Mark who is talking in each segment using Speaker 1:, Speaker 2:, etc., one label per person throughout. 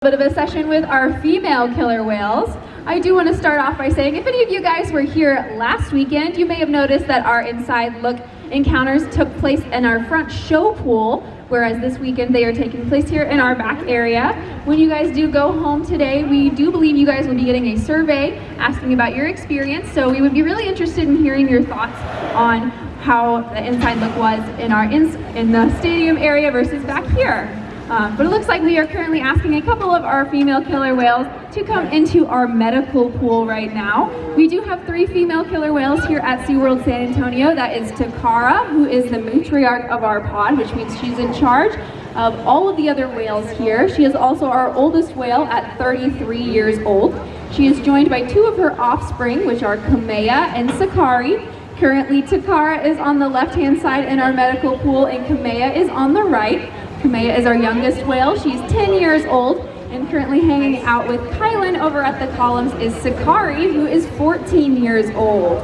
Speaker 1: Bit of a session with our female killer whales. I do want to start off by saying if any of you guys were here last weekend, you may have noticed that our inside look encounters took place in our front show pool, whereas this weekend they are taking place here in our back area. When you guys do go home today, we do believe you guys will be getting a survey asking about your experience, so we would be really interested in hearing your thoughts on how the inside look was in the stadium area versus back here. But it looks like we are currently asking a couple of our female killer whales to come into our medical pool right now. We do have 3 female killer whales here at SeaWorld San Antonio. That is Takara, who is the matriarch of our pod, which means she's in charge of all of the other whales here. She is also our oldest whale at 33 years old. She is joined by 2 of her offspring, which are Kamea and Sakari. Currently, Takara is on the left-hand side in our medical pool, and Kamea is on the right. Kamea is our youngest whale. She's 10 years old, and currently hanging out with Kylan over at the columns is Sakari, who is 14 years old.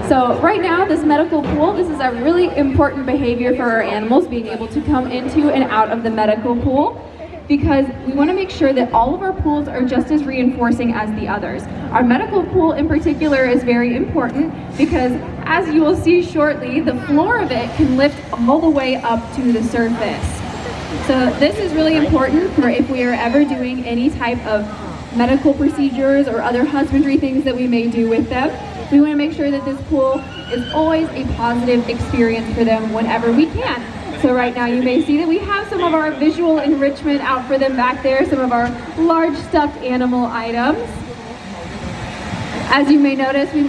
Speaker 1: So right now, this medical pool, this is a really important behavior for our animals, being able to come into and out of the medical pool, because we want to make sure that all of our pools are just as reinforcing as the others. Our medical pool in particular is very important because, as you will see shortly, the floor of it can lift all the way up to the surface. So this is really important for if we are ever doing any type of medical procedures or other husbandry things that we may do with them. We want to make sure that this pool is always a positive experience for them whenever we can. So right now you may see that we have some of our visual enrichment out for them back there, some of our large stuffed animal items. As you may notice, we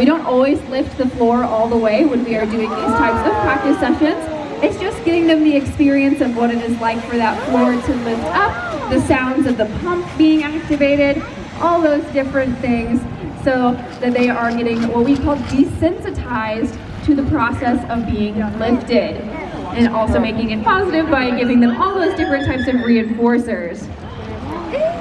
Speaker 1: don't always lift the floor all the way when we are doing these types of practice sessions. It's just getting them the experience of what it is like for that floor to lift up, the sounds of the pump being activated, all those different things, so that they are getting what we call desensitized to the process of being lifted, and also making it positive by giving them all those different types of reinforcers.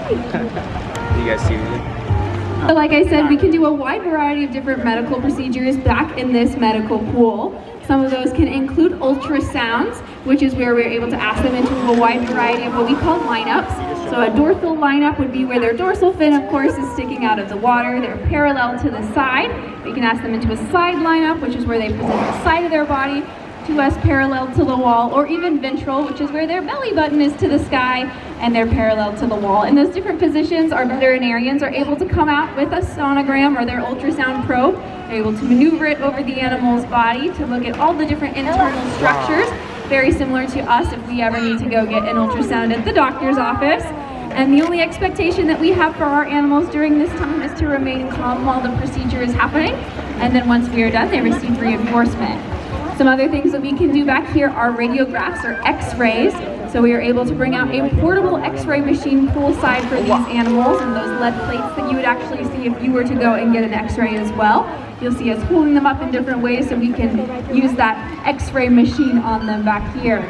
Speaker 2: Do you guys see me?
Speaker 1: So like I said, we can do a wide variety of different medical procedures back in this medical pool. Some of those can include ultrasounds, which is where we're able to ask them into a wide variety of what we call lineups. So a dorsal lineup would be where their dorsal fin, of course, is sticking out of the water. They're parallel to the side. We can ask them into a side lineup, which is where they present the side of their body to us parallel to the wall, or even ventral, which is where their belly button is to the sky and they're parallel to the wall. In those different positions, our veterinarians are able to come out with a sonogram or their ultrasound probe. They're able to maneuver it over the animal's body to look at all the different internal structures, very similar to us if we ever need to go get an ultrasound at the doctor's office. And the only expectation that we have for our animals during this time is to remain calm while the procedure is happening, and then once we are done, they receive reinforcement. Some other things that we can do back here are radiographs or x-rays. So we are able to bring out a portable x-ray machine poolside for these animals, and those lead plates that you would actually see if you were to go and get an x-ray as well. You'll see us holding them up in different ways so we can use that x-ray machine on them back here.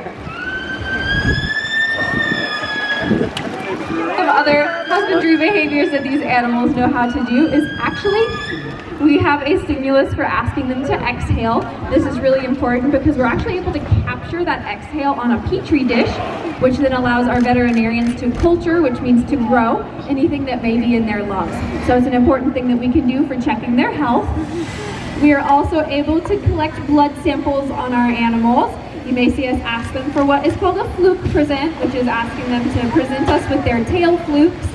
Speaker 1: Some other husbandry behaviors that these animals know how to do is actually we have a stimulus for asking them to exhale. This is really important because we're actually able to capture that exhale on a petri dish, which then allows our veterinarians to culture, which means to grow, anything that may be in their lungs. So it's an important thing that we can do for checking their health. We are also able to collect blood samples on our animals. You may see us ask them for what is called a fluke present, which is asking them to present us with their tail flukes.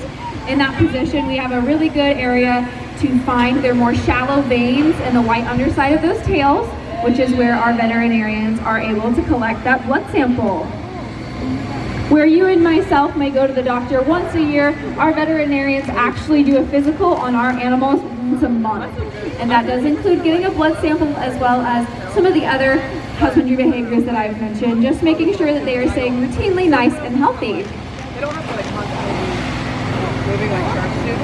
Speaker 1: In that position, we have a really good area to find their more shallow veins in the white underside of those tails, which is where our veterinarians are able to collect that blood sample. Where you and myself may go to the doctor once a year, our veterinarians actually do a physical on our animals once a month. And that does include getting a blood sample as well as some of the other husbandry behaviors that I've mentioned, just making sure that they are staying routinely nice and healthy.
Speaker 2: They don't have to like constantly moving like sharks do.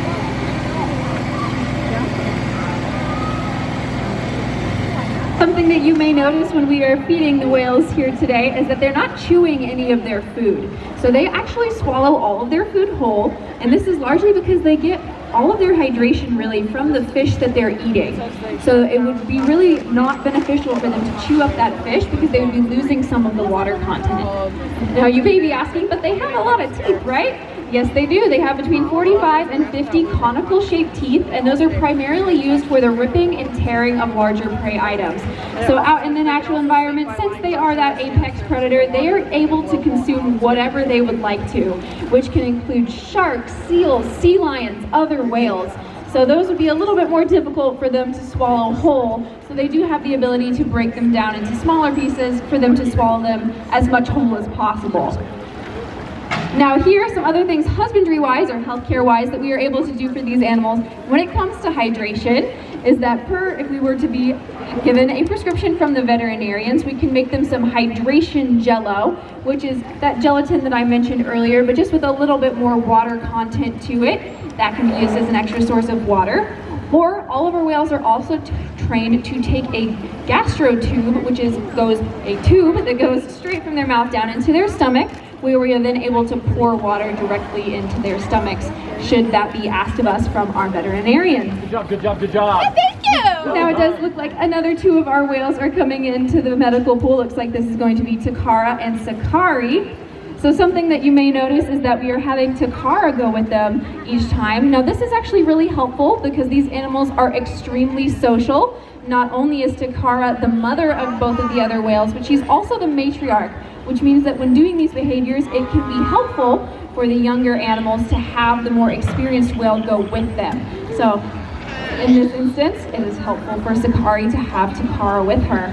Speaker 1: Something that you may notice when we are feeding the whales here today is that they're not chewing any of their food. So they actually swallow all of their food whole, and this is largely because they get all of their hydration really from the fish that they're eating. So it would be really not beneficial for them to chew up that fish because they would be losing some of the water content. Now you may be asking, but they have a lot of teeth, right? Yes, they do. They have between 45 and 50 conical shaped teeth, and those are primarily used for the ripping and tearing of larger prey items. So out in the natural environment, since they are that apex predator, they are able to consume whatever they would like to, which can include sharks, seals, sea lions, other whales. So those would be a little bit more difficult for them to swallow whole. So they do have the ability to break them down into smaller pieces for them to swallow them as much whole as possible. Now here are some other things husbandry-wise or healthcare-wise that we are able to do for these animals when it comes to hydration is that if we were to be given a prescription from the veterinarians, we can make them some hydration jello, which is that gelatin that I mentioned earlier, but just with a little bit more water content to it. That can be used as an extra source of water. Or all of our whales are also trained to take a gastro tube, which is a tube that goes straight from their mouth down into their stomach, where we are then able to pour water directly into their stomachs, should that be asked of us from our veterinarians.
Speaker 3: Good job, good job, good job.
Speaker 1: Thank you! Now it does look like another two of our whales are coming into the medical pool. Looks like this is going to be Takara and Sakari. So something that you may notice is that we are having Takara go with them each time. Now this is actually really helpful because these animals are extremely social. Not only is Takara the mother of both of the other whales, but she's also the matriarch, which means that when doing these behaviors, it can be helpful for the younger animals to have the more experienced whale go with them. So in this instance, it is helpful for Sakari to have Takara with her.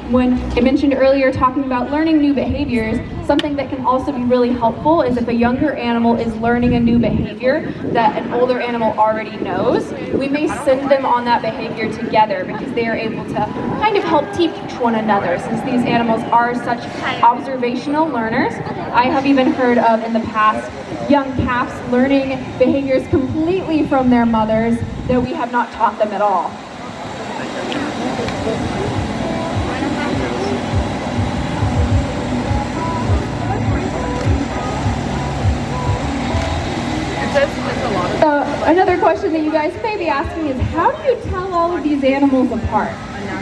Speaker 1: When I mentioned earlier talking about learning new behaviors, something that can also be really helpful is if a younger animal is learning a new behavior that an older animal already knows, we may send them on that behavior together because they are able to kind of help teach one another since these animals are such observational learners. I have even heard of in the past young calves learning behaviors completely from their mothers that we have not taught them at all. So another question that you guys may be asking is, how do you tell all of these animals apart?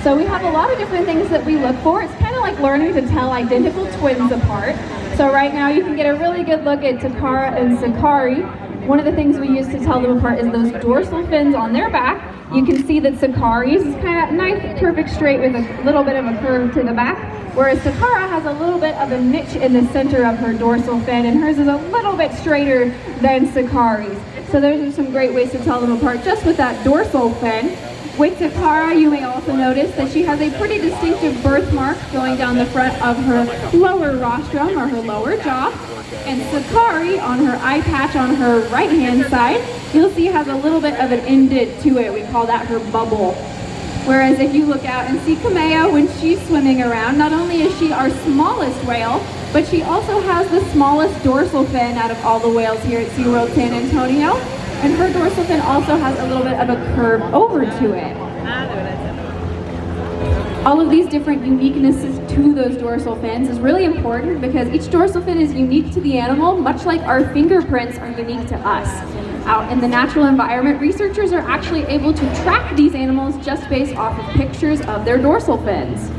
Speaker 1: So we have a lot of different things that we look for. It's kind of like learning to tell identical twins apart. So right now you can get a really good look at Takara and Sakari. One of the things we use to tell them apart is those dorsal fins on their back. You can see that Sakari's is kind of nice, perfect straight with a little bit of a curve to the back, whereas Takara has a little bit of a niche in the center of her dorsal fin, and hers is a little bit straighter than Sakari's. So those are some great ways to tell them apart just with that dorsal fin. With Takara, you may also notice that she has a pretty distinctive birthmark going down the front of her lower rostrum or her lower jaw. And Sakari, on her eye patch on her right-hand side, you'll see has a little bit of an indent to it. We call that her bubble. Whereas if you look out and see Kamea when she's swimming around, not only is she our smallest whale, but she also has the smallest dorsal fin out of all the whales here at SeaWorld San Antonio. And her dorsal fin also has a little bit of a curve over to it. All of these different uniquenesses to those dorsal fins is really important because each dorsal fin is unique to the animal, much like our fingerprints are unique to us. Out in the natural environment, researchers are actually able to track these animals just based off of pictures of their dorsal fins.